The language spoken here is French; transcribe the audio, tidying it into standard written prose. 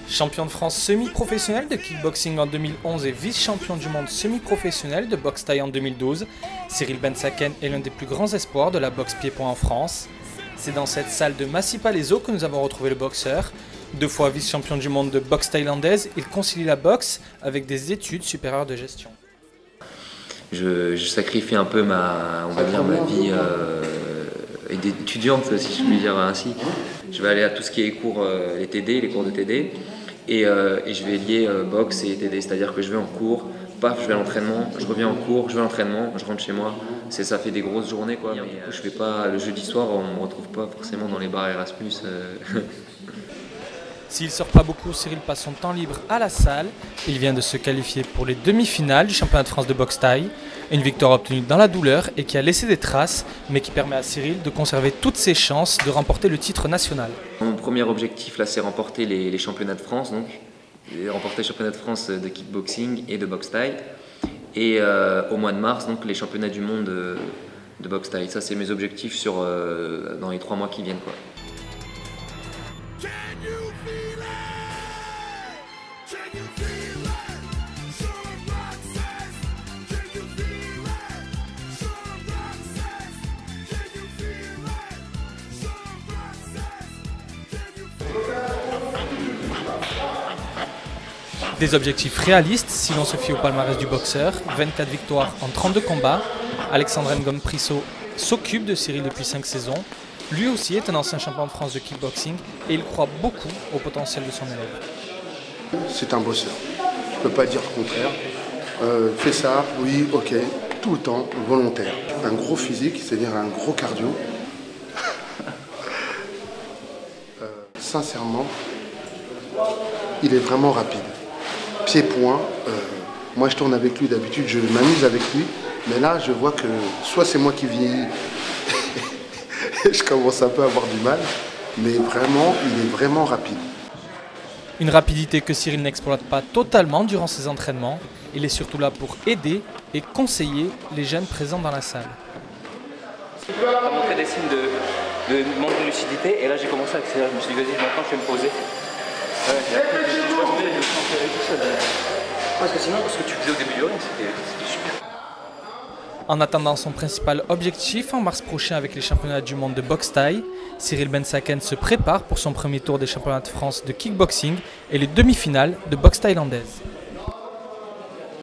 Champion de France semi-professionnel de kickboxing en 2011 et vice-champion du monde semi-professionnel de boxe thaï en 2012, Cyril Bensaken est l'un des plus grands espoirs de la boxe pied-point en France. C'est dans cette salle de Massy-Palaiseau que nous avons retrouvé le boxeur. 2 fois vice-champion du monde de boxe thaïlandaise, il concilie la boxe avec des études supérieures de gestion. Je sacrifie un peu ma vie d'étudiante, si je puis dire ainsi. Je vais aller à tout ce qui est cours, les cours de TD, et je vais lier boxe et TD, c'est-à-dire que je vais en cours, paf, je vais à l'entraînement, je reviens en cours, je vais à l'entraînement, je rentre chez moi. Ça fait des grosses journées, quoi. Mais je fais pas le jeudi soir, on me retrouve pas forcément dans les bars Erasmus. S'il ne sort pas beaucoup, Cyril passe son temps libre à la salle. Il vient de se qualifier pour les demi-finales du championnat de France de boxe thaï. Une victoire obtenue dans la douleur et qui a laissé des traces, mais qui permet à Cyril de conserver toutes ses chances de remporter le titre national. Mon premier objectif, là, c'est remporter les championnats de France, donc remporter les championnats de France de kickboxing et de boxe thaï. Et au mois de mars, donc les championnats du monde de boxe thaï. Ça, c'est mes objectifs dans les 3 mois qui viennent, quoi. Des objectifs réalistes si l'on se fie au palmarès du boxeur, 24 victoires en 32 combats. Alexandre Ngom Priso s'occupe de Cyril depuis 5 saisons. Lui aussi est un ancien champion de France de kickboxing et il croit beaucoup au potentiel de son élève. C'est un bosseur, je ne peux pas dire le contraire. Fais ça, oui, ok, tout le temps, volontaire. Un gros physique, c'est-à-dire un gros cardio. Sincèrement, il est vraiment rapide. Pied-point, moi je tourne avec lui d'habitude, je m'amuse avec lui, mais là je vois que soit c'est moi qui vieillis, je commence un peu à avoir du mal, mais vraiment, il est vraiment rapide. Une rapidité que Cyril n'exploite pas totalement durant ses entraînements, il est surtout là pour aider et conseiller les jeunes présents dans la salle. Tu as montré des signes de manque de lucidité et là j'ai commencé à accélérer, je me suis dit vas-y maintenant je vais me poser. Parce que sinon, ce que tu faisais au début du ring, c'était super. En attendant son principal objectif en mars prochain avec les championnats du monde de boxe thaï, Cyril Bensaken se prépare pour son premier tour des championnats de France de kickboxing et les demi-finales de boxe thaïlandaise.